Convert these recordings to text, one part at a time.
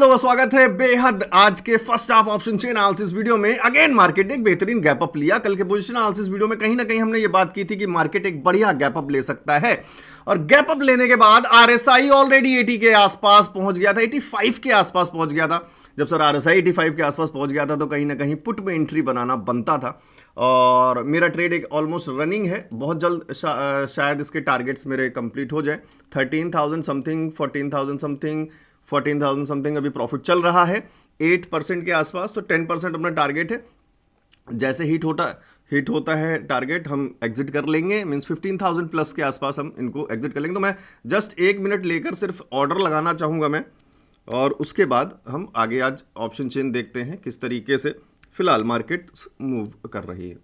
Hello, स्वागत है बेहद आज के first half option chain analysis video में। अगेन मार्केट ने एक बेहतरीन गैप अप लिया। कल के पोजीशन एनालिसिस वीडियो में कहीं ना कहीं हमने ये बात की थी कि मार्केट एक बढ़िया गैप अप ले सकता है, और गैप अप लेने के बाद आरएसआई ऑलरेडी 80 के आसपास पहुंच गया था, 85 के आसपास पहुंच गया था। जब सर आरएसआई 85 के आसपास पहुंच गया था तो कहीं ना कहीं पुट में एंट्री बनाना बनता था, और मेरा ट्रेड एक ऑलमोस्ट रनिंग है। बहुत जल्द शायद इसके टारगेट्स मेरे कंप्लीट हो जाए। 13,000 समथिंग, 14,000 समथिंग, 14,000 समथिंग अभी प्रॉफिट चल रहा है 8% के आसपास। तो 10% अपना टारगेट है। जैसे हिट होता है टारगेट हम एग्जिट कर लेंगे। मींस 15,000 प्लस के आसपास हम इनको एग्जिट कर लेंगे। तो मैं जस्ट 1 मिनट लेकर सिर्फ ऑर्डर लगाना चाहूँगा मैं, और उसके बाद हम आगे आज ऑप्शन चेन देखते हैं किस तरीके से फिलहाल मार्केट मूव कर रही है।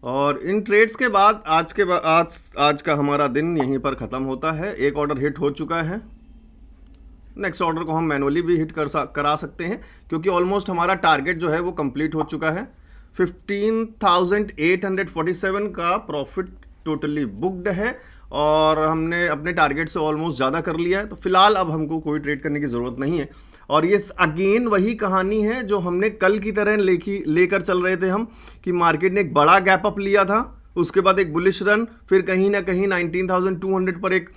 और इन ट्रेड्स के बाद आज का हमारा दिन यहीं पर ख़त्म होता है। एक ऑर्डर हिट हो चुका है, नेक्स्ट ऑर्डर को हम मैनुअली भी हिट करा सकते हैं, क्योंकि ऑलमोस्ट हमारा टारगेट जो है वो कंप्लीट हो चुका है। 15,847 का प्रॉफिट टोटली बुक्ड है, और हमने अपने टारगेट से ऑलमोस्ट ज़्यादा कर लिया है। तो फिलहाल अब हमको कोई ट्रेड करने की ज़रूरत नहीं है। और ये अगेन वही कहानी है जो हमने कल की तरह लेकर चल रहे थे हम, कि मार्केट ने एक बड़ा गैप अप लिया था, उसके बाद एक बुलिश रन, फिर कहीं ना कहीं 19,200 पर एक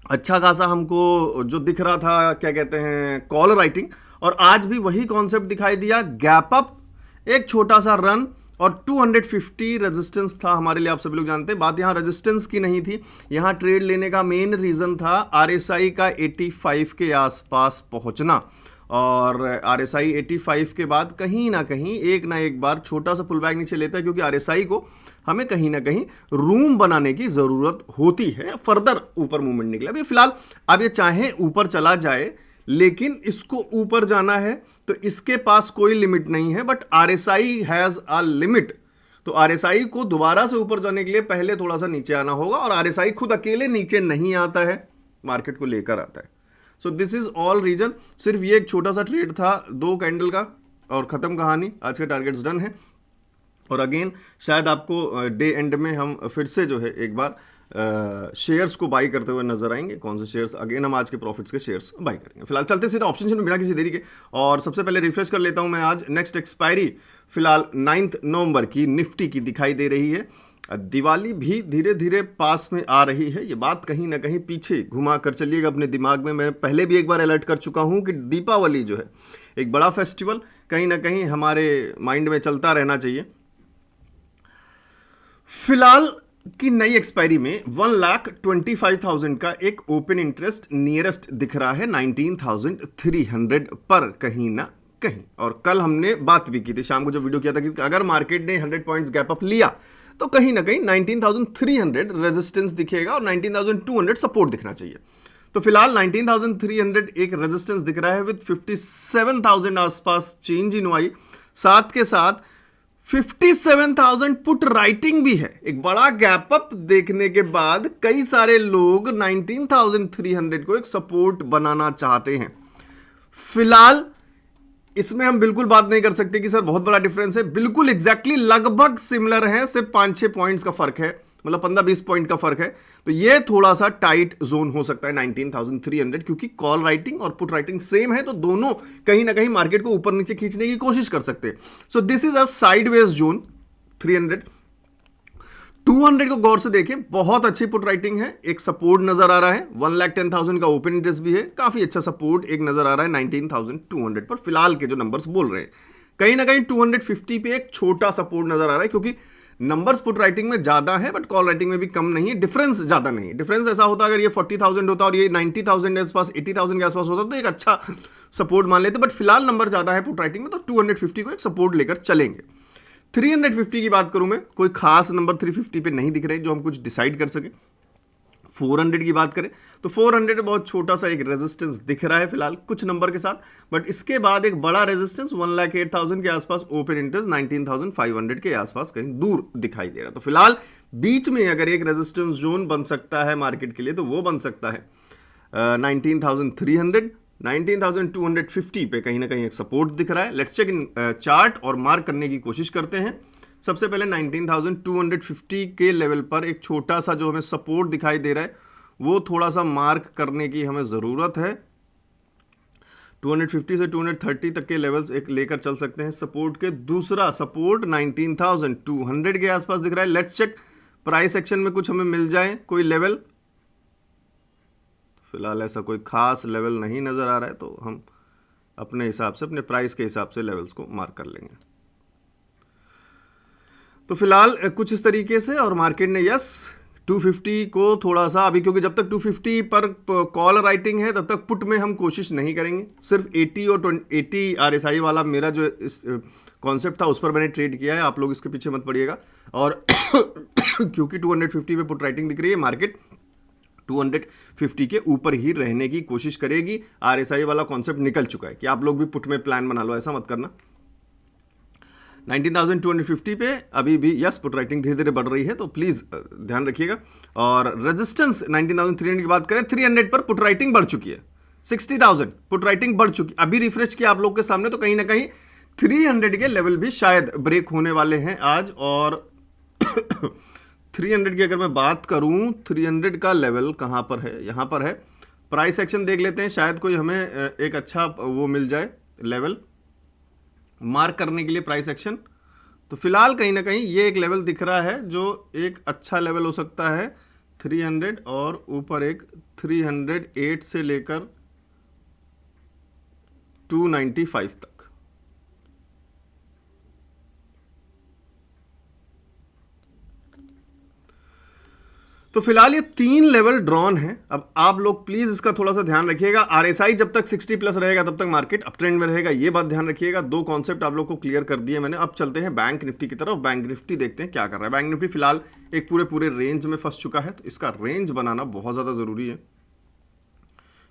अच्छा खासा हमको जो दिख रहा था, क्या कहते हैं, कॉल राइटिंग। और आज भी वही कॉन्सेप्ट दिखाई दिया, गैप अप, एक छोटा सा रन, और 250 रेजिस्टेंस था हमारे लिए। आप सभी लोग जानते हैं बात यहाँ रेजिस्टेंस की नहीं थी, यहाँ ट्रेड लेने का मेन रीजन था आरएसआई का 85 के आसपास पहुंचना। और आरएसआई 85 के बाद कहीं ना एक बार छोटा सा पुल बैक नीचे लेता है, क्योंकि आरएसआई को हमें कहीं ना कहीं रूम बनाने की जरूरत होती है फर्दर ऊपर मूवमेंट निकले। अभी फिलहाल अब ये चाहे ऊपर चला जाए, लेकिन इसको ऊपर जाना है तो इसके पास कोई लिमिट नहीं है, but RSI has a limit. तो आरएसआई को दोबारा से ऊपर जाने के लिए पहले थोड़ा सा नीचे आना होगा, और आरएसआई खुद अकेले नीचे नहीं आता है, मार्केट को लेकर आता है। So this is all reason. सिर्फ ये एक छोटा सा ट्रेड था 2 कैंडल का, और खत्म कहानी। आज का टारगेट्स डन है। और अगेन शायद आपको डे एंड में हम फिर से जो है एक बार शेयर्स को बाई करते हुए नजर आएंगे। कौन से शेयर्स, अगेन हम आज के प्रॉफिट्स के शेयर्स बाई करेंगे। फिलहाल चलते सीधे ऑप्शन में बिना किसी देरी के, और सबसे पहले रिफ्रेश कर लेता हूं मैं। आज नेक्स्ट एक्सपायरी फिलहाल 9 नवंबर की निफ्टी की दिखाई दे रही है। दिवाली भी धीरे धीरे पास में आ रही है। ये बात कहीं ना कहीं पीछे घुमा कर चलिएगा अपने दिमाग में। मैं पहले भी एक बार अलर्ट कर चुका हूं कि दीपावली जो है एक बड़ा फेस्टिवल कहीं ना कहीं हमारे माइंड में चलता रहना चाहिए। फिलहाल की नई एक्सपायरी में 1,25,000 का एक ओपन इंटरेस्ट नियरेस्ट दिख रहा है 19,300 पर कहीं ना कहीं। और कल हमने बात भी की थी, शाम को जो वीडियो किया था, कि अगर मार्केट ने 100 पॉइंट्स गैप अप लिया तो कहीं ना कहीं 19,300 रेजिस्टेंस दिखेगा और 19,200 सपोर्ट दिखना चाहिए। तो फिलहाल 19,300 एक रेजिस्टेंस दिख रहा है, विद 57,000 आसपास चेंज इन वाई। साथ के साथ 57,000 पुट राइटिंग भी है। एक बड़ा गैप अप देखने के बाद कई सारे लोग 19,300 को एक सपोर्ट बनाना चाहते हैं। फिलहाल इसमें हम बिल्कुल बात नहीं कर सकते कि सर बहुत बड़ा डिफरेंस है। बिल्कुल एग्जैक्टली लगभग सिमिलर है, सिर्फ 5-6 पॉइंट्स का फर्क है, मतलब 15-20 पॉइंट का फर्क है। तो ये थोड़ा सा टाइट जोन हो सकता है 19,300, क्योंकि कॉल राइटिंग और पुट राइटिंग सेम है, तो दोनों कहीं ना कहीं मार्केट को ऊपर नीचे खींचने की कोशिश कर सकते हैं। सो this is a sideways zone 300। 200 को गौर से देखें, बहुत अच्छी पुट राइटिंग है, एक सपोर्ट नजर आ रहा है। 1,10,000 का ओपन इंटरेस्ट भी है, काफी अच्छा सपोर्ट एक नजर आ रहा है 19,200 पर। फिलहाल के जो नंबर्स बोल रहे हैं, कहीं ना कहीं 250 पे एक छोटा सपोर्ट नजर आ रहा है, क्योंकि नंबर्स पुट राइटिंग में ज्यादा है बट कॉल राइटिंग में भी कम नहीं है। डिफरेंस ज्यादा नहीं है। डिफरेंस ऐसा होता अगर ये 40,000 होता और ये 90,000 के आसपास, 80,000 के आसपास होता तो एक अच्छा सपोर्ट मान लेते, बट फिलहाल नंबर ज्यादा है पुट राइटिंग में, तो 250 को एक सपोर्ट लेकर चलेंगे। 350 की बात करूं मैं, कोई खास नंबर 350 पे नहीं दिख रहे जो हम कुछ डिसाइड कर सके। 400 की बात करें तो 400 बहुत छोटा सा एक रेजिस्टेंस दिख रहा है फिलहाल कुछ नंबर के साथ, बट इसके बाद एक बड़ा रेजिस्टेंस 1,08,000 के आसपास, ओपन इंटरेस्ट 19,500 के आसपास कहीं दूर दिखाई दे रहा है। तो फिलहाल बीच में अगर एक रेजिस्टेंस जोन बन सकता है मार्केट के लिए तो वो बन सकता है 19,300, 19,250 पे कहीं ना कहीं एक सपोर्ट दिख रहा है। लेट्स चेक इन चार्ट और मार्क करने की कोशिश करते हैं। सबसे पहले 19,250 के लेवल पर एक छोटा सा जो हमें सपोर्ट दिखाई दे रहा है वो थोड़ा सा मार्क करने की हमें ज़रूरत है। 250 से 230 तक के लेवल्स एक लेकर चल सकते हैं सपोर्ट के। दूसरा सपोर्ट 19,200 के आसपास दिख रहा है। लेट्स चेक प्राइस एक्शन में कुछ हमें मिल जाए कोई लेवल। फिलहाल ऐसा कोई खास लेवल नहीं नज़र आ रहा है, तो हम अपने हिसाब से, अपने प्राइस के हिसाब से लेवल्स को मार्क कर लेंगे। तो फिलहाल कुछ इस तरीके से, और मार्केट ने यस 250 को थोड़ा सा अभी, क्योंकि जब तक 250 पर कॉल राइटिंग है तब तक पुट में हम कोशिश नहीं करेंगे। सिर्फ 80 और 80 RSI वाला मेरा जो इस कॉन्सेप्ट था उस पर मैंने ट्रेड किया है, आप लोग इसके पीछे मत पड़िएगा। और क्योंकि 250 पे पुट राइटिंग दिख रही है, मार्केट 250 के ऊपर ही रहने की कोशिश करेगी। RSI वाला कॉन्सेप्ट निकल चुका है कि आप लोग भी पुट में प्लान बना लो, ऐसा मत करना। 19,250 पे अभी भी यस पुट राइटिंग धीरे धीरे बढ़ रही है, तो प्लीज़ ध्यान रखिएगा। और रेजिस्टेंस 19,300 की बात करें, 300 पर पुट राइटिंग बढ़ चुकी है। 60,000 पुट राइटिंग बढ़ चुकी, अभी रिफ्रेश किया आप लोग के सामने, तो कहीं ना कहीं 300 के लेवल भी शायद ब्रेक होने वाले हैं आज। और 300 की अगर मैं बात करूं, 300 का लेवल कहां पर है, यहां पर है। प्राइस एक्शन देख लेते हैं, शायद कोई हमें एक अच्छा वो मिल जाए लेवल मार्क करने के लिए प्राइस एक्शन। तो फिलहाल कहीं ना कहीं ये एक लेवल दिख रहा है जो एक अच्छा लेवल हो सकता है 300, और ऊपर एक 308 से लेकर 295 तक। तो फिलहाल ये 3 लेवल ड्रॉन है। अब आप लोग प्लीज इसका थोड़ा सा ध्यान रखिएगा। RSI जब तक 60 प्लस रहेगा तब तक मार्केट अप ट्रेंड में रहेगा, ये बात ध्यान रखिएगा। 2 कॉन्सेप्ट आप लोग को क्लियर कर दिए मैंने। अब चलते हैं बैंक निफ्टी की तरफ। बैंक निफ्टी देखते हैं क्या कर रहा है। बैंक निफ्टी फिलहाल एक पूरे रेंज में फंस चुका है, तो इसका रेंज बनाना बहुत ज्यादा जरूरी है,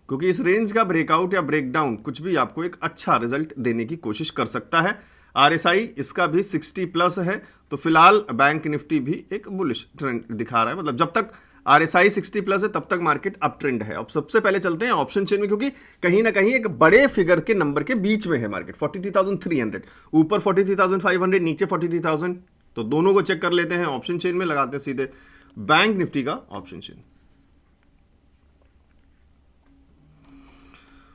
क्योंकि इस रेंज का ब्रेकआउट या ब्रेकडाउन कुछ भी आपको एक अच्छा रिजल्ट देने की कोशिश कर सकता है। RSI इसका भी 60 प्लस है, तो फिलहाल बैंक निफ्टी भी एक बुलिश ट्रेंड दिखा रहा है। मतलब जब तक RSI 60 प्लस है तब तक मार्केट अप ट्रेंड है। अब सबसे पहले चलते हैं ऑप्शन चेन में, क्योंकि कहीं ना कहीं एक बड़े फिगर के नंबर के बीच में है मार्केट। 43,300 ऊपर 43,500, नीचे 43,000, तो दोनों को चेक कर लेते हैं। ऑप्शन चेन में लगाते हैं सीधे बैंक निफ्टी का ऑप्शन चेन।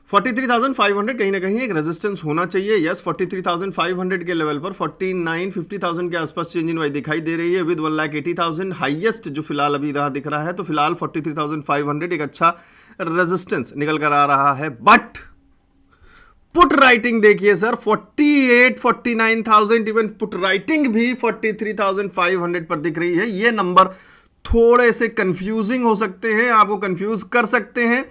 43,500 कहीं ना कहीं एक रेजिस्टेंस होना चाहिए। यस 43,500 के लेवल पर 49-50,000 के आसपास चेंज इन वाई दिखाई दे रही है विद 1,80,000 हाईएस्ट जो फिलहाल अभी यहां दिख रहा है। तो फिलहाल 43,500 एक अच्छा रेजिस्टेंस निकल कर आ रहा है। बट पुट राइटिंग देखिए सर, 48-49,000, इवन पुट राइटिंग भी 43,500 पर दिख रही है। ये नंबर थोड़े से कंफ्यूजिंग हो सकते हैं, आपको कंफ्यूज कर सकते हैं,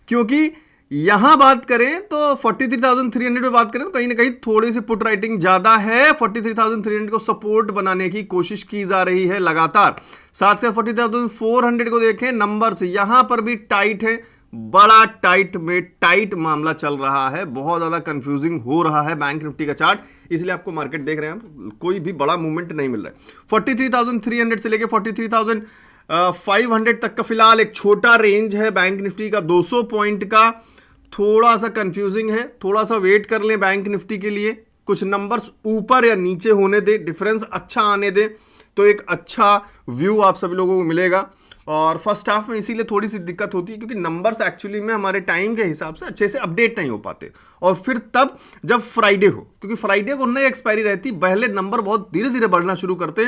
क्योंकि यहां बात करें तो 43,300 पे बात करें तो कहीं ना कहीं थोड़ी सी पुट राइटिंग ज्यादा है। 43,300 को सपोर्ट बनाने की कोशिश की जा रही है लगातार। साथ में 40,400 को देखें, नंबर से यहां पर भी टाइट है, बड़ा टाइट में टाइट मामला चल रहा है, बहुत ज्यादा कंफ्यूजिंग हो रहा है बैंक निफ्टी का चार्ट, इसलिए आपको मार्केट देख रहे हैं कोई भी बड़ा मूवमेंट नहीं मिल रहा है। 43,300 से लेकर 43,500 तक का फिलहाल एक छोटा रेंज है बैंक निफ्टी का, 200 पॉइंट का, थोड़ा सा कंफ्यूजिंग है। थोड़ा सा वेट कर लें बैंक निफ्टी के लिए, कुछ नंबर्स ऊपर या नीचे होने दे, डिफरेंस अच्छा आने दे, तो एक अच्छा व्यू आप सभी लोगों को मिलेगा। और फर्स्ट हाफ में इसीलिए थोड़ी सी दिक्कत होती है, क्योंकि नंबर्स एक्चुअली में हमारे टाइम के हिसाब से अच्छे से अपडेट नहीं हो पाते, और फिर तब जब फ्राइडे हो, क्योंकि फ्राइडे को नई एक्सपायरी रहती, पहले नंबर बहुत धीरे धीरे बढ़ना शुरू करते,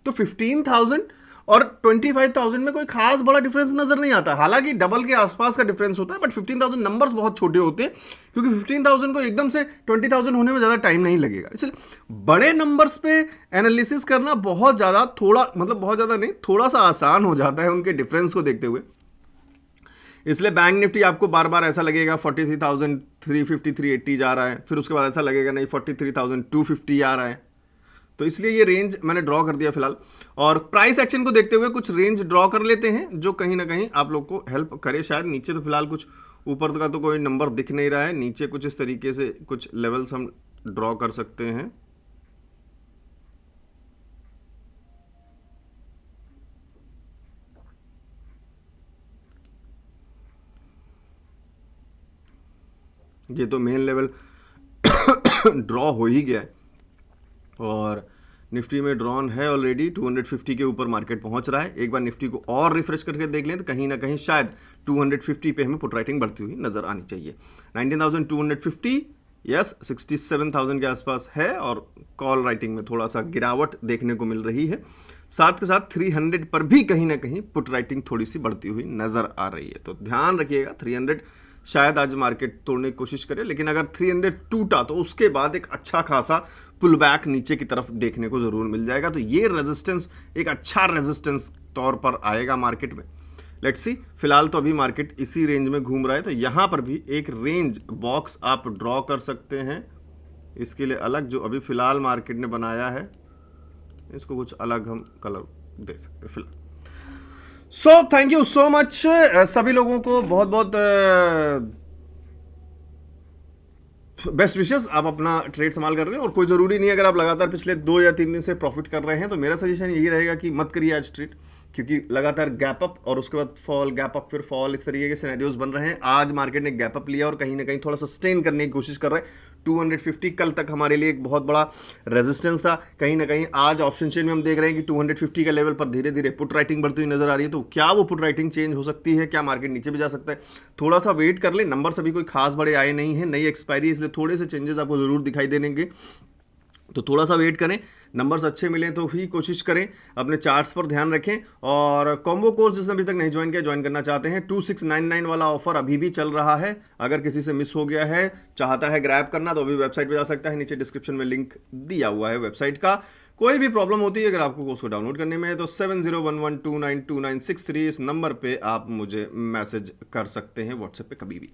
तो 15,000 और 25,000 में कोई खास बड़ा डिफरेंस नजर नहीं आता। हालांकि डबल के आसपास का डिफरेंस होता है, बट 15,000 नंबर्स बहुत छोटे होते हैं, क्योंकि 15,000 को एकदम से 20,000 होने में ज़्यादा टाइम नहीं लगेगा। इसलिए बड़े नंबर्स पे एनालिसिस करना बहुत ज़्यादा, थोड़ा मतलब बहुत ज़्यादा नहीं, थोड़ा सा आसान हो जाता है उनके डिफरेंस को देखते हुए। इसलिए बैंक निफ्टी आपको बार बार ऐसा लगेगा 43,350 380 जा रहा है, फिर उसके बाद ऐसा लगेगा नहीं 43,250 आ रहा है, तो इसलिए ये रेंज मैंने ड्रॉ कर दिया फिलहाल। और प्राइस एक्शन को देखते हुए कुछ रेंज ड्रॉ कर लेते हैं जो कहीं ना कहीं आप लोग को हेल्प करे शायद। नीचे तो फिलहाल कुछ, ऊपर का तो कोई नंबर दिख नहीं रहा है, नीचे कुछ इस तरीके से कुछ लेवल्स हम ड्रॉ कर सकते हैं। ये तो मेन लेवल ड्रॉ हो ही गया है, और निफ्टी में ड्रॉन है ऑलरेडी, 250 के ऊपर मार्केट पहुंच रहा है। एक बार निफ्टी को और रिफ्रेश करके देख लें तो कहीं ना कहीं शायद 250 पे हमें पुट राइटिंग बढ़ती हुई नजर आनी चाहिए। 19,250, यस 67,000 के आसपास है और कॉल राइटिंग में थोड़ा सा गिरावट देखने को मिल रही है। साथ के साथ 300 पर भी कहीं ना कहीं पुट राइटिंग थोड़ी सी बढ़ती हुई नजर आ रही है, तो ध्यान रखिएगा 300 शायद आज मार्केट तोड़ने की कोशिश करे, लेकिन अगर 300 टूटा तो उसके बाद एक अच्छा खासा पुल बैक नीचे की तरफ देखने को जरूर मिल जाएगा। तो ये रेजिस्टेंस एक अच्छा रेजिस्टेंस तौर पर आएगा मार्केट में। लेट्स सी, फिलहाल तो अभी मार्केट इसी रेंज में घूम रहा है, तो यहां पर भी एक रेंज बॉक्स आप ड्रॉ कर सकते हैं। इसके लिए अलग जो अभी फिलहाल मार्केट ने बनाया है, इसको कुछ अलग हम कलर दे सकते हैं फिलहाल। So thank you so much सभी लोगों को, बहुत बहुत बेस्ट विशेस। आप अपना ट्रेड संभाल कर रहे हैं और कोई ज़रूरी नहीं है, अगर आप लगातार पिछले 2 या 3 दिन से प्रॉफिट कर रहे हैं तो मेरा सजेशन यही रहेगा कि मत करिए आज ट्रेड, क्योंकि लगातार गैप अप और उसके बाद फॉल, गैप अप फिर फॉल, इस तरीके के सिनेरियोज बन रहे हैं। आज मार्केट ने गैप अप लिया और कहीं ना कहीं थोड़ा सस्टेन करने की कोशिश कर रहा है। 250 कल तक हमारे लिए एक बहुत बड़ा रेजिस्टेंस था। कहीं ना कहीं आज ऑप्शन चेन में हम देख रहे हैं कि 250 के लेवल पर धीरे धीरे पुट राइटिंग बढ़ती हुई नजर आ रही है। तो क्या वो पुट राइटिंग चेंज हो सकती है? क्या मार्केट नीचे भी जा सकता है? थोड़ा सा वेट कर ले। नंबर्स अभी कोई खास बड़े आए नहीं है, नई एक्सपायरी, इसलिए थोड़े से चेंजेस आपको जरूर दिखाई देंगे, तो थोड़ा सा वेट करें। नंबर्स अच्छे मिले तो ही कोशिश करें। अपने चार्ट्स पर ध्यान रखें और कॉम्बो कोर्स जिसने अभी तक नहीं ज्वाइन किया, ज्वाइन करना चाहते हैं, 2699 वाला ऑफर अभी भी चल रहा है। अगर किसी से मिस हो गया है, चाहता है ग्रैब करना, तो अभी वेबसाइट पे जा सकता है, नीचे डिस्क्रिप्शन में लिंक दिया हुआ है वेबसाइट का। कोई भी प्रॉब्लम होती है अगर आपको कोर्स को डाउनलोड करने में, तो 7011292963 इस नंबर पे आप मुझे मैसेज कर सकते हैं व्हाट्सएप पे कभी भी।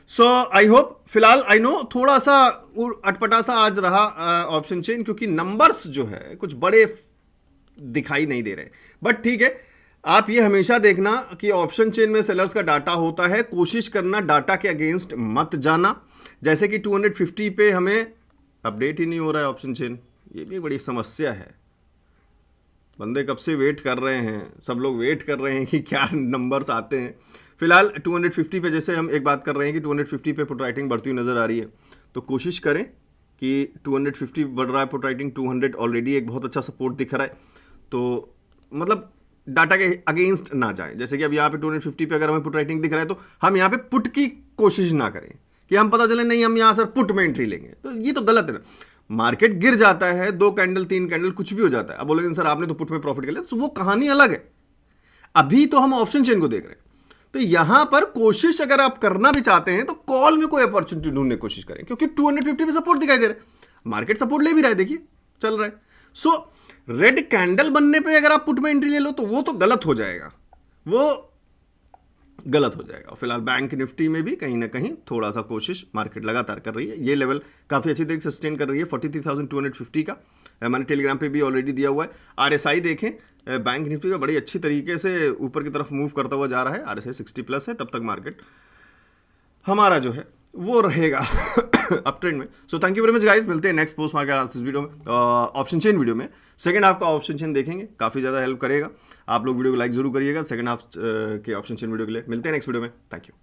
सो आई होप, फिलहाल आई नो थोड़ा सा अटपटा सा आज रहा ऑप्शन चेन, क्योंकि नंबर्स जो है कुछ बड़े दिखाई नहीं दे रहे, बट ठीक है। आप ये हमेशा देखना कि ऑप्शन चेन में सेलर्स का डाटा होता है, कोशिश करना डाटा के अगेंस्ट मत जाना। जैसे कि 250 पे हमें अपडेट ही नहीं हो रहा है ऑप्शन चेन, ये भी बड़ी समस्या है। बंदे कब से वेट कर रहे हैं, सब लोग वेट कर रहे हैं कि क्या नंबर्स आते हैं। फिलहाल 250 पे जैसे हम एक बात कर रहे हैं कि 250 पे पुट राइटिंग बढ़ती हुई नज़र आ रही है, तो कोशिश करें कि 250 बढ़ रहा है पुट राइटिंग, 200 ऑलरेडी एक बहुत अच्छा सपोर्ट दिख रहा है, तो मतलब डाटा के अगेंस्ट ना जाएं। जैसे कि अब यहाँ पे 250 पे अगर हमें पुट राइटिंग दिख रहा है तो हम यहाँ पे पुट की कोशिश ना करें कि हम पता चले नहीं हम यहाँ सर पुट में एंट्री लेंगे, तो ये तो गलत है ना। मार्केट गिर जाता है, 2 कैंडल 3 कैंडल कुछ भी हो जाता है, अब बोलेंगे सर आपने तो पुट में प्रॉफिट कर लिया, तो वो कहानी अलग है। अभी तो हम ऑप्शन चेन को देख रहे हैं, तो यहां पर कोशिश अगर आप करना भी चाहते हैं तो कॉल में कोई अपॉर्चुनिटी ढूंढने की कोशिश करें, क्योंकि 250 पे सपोर्ट दिखाई दे रहा है, मार्केट सपोर्ट ले भी रहा है, देखिए चल रहा है। सो रेड कैंडल बनने पे अगर आप पुट में एंट्री ले लो तो वो तो गलत हो जाएगा, वो गलत हो जाएगा। फिलहाल बैंक निफ्टी में भी कहीं ना कहीं थोड़ा सा कोशिश मार्केट लगातार कर रही है। ये लेवल काफ़ी अच्छी तरीके से सस्टेन कर रही है 43,250 का, मैंने टेलीग्राम पे भी ऑलरेडी दिया हुआ है। आरएसआई देखें, बैंक निफ्टी का बड़ी अच्छी तरीके से ऊपर की तरफ मूव करता हुआ जा रहा है, आरएसआई 60+ है, तब तक मार्केट हमारा जो है वो रहेगा अप ट्रेंड में। So thank you very much guys, मिलते हैं next post market analysis video में, ऑप्शन चेन वीडियो में। सेकंड हाफ का ऑप्शन चेन देखेंगे, काफ़ी ज़्यादा हेल्प करेगा। आप लोग वीडियो को लाइक जरूर करिएगा सेकंड हाफ के ऑप्शन चेन वीडियो के लिए। मिलते हैं नेक्स्ट वीडियो में, थैंक यू।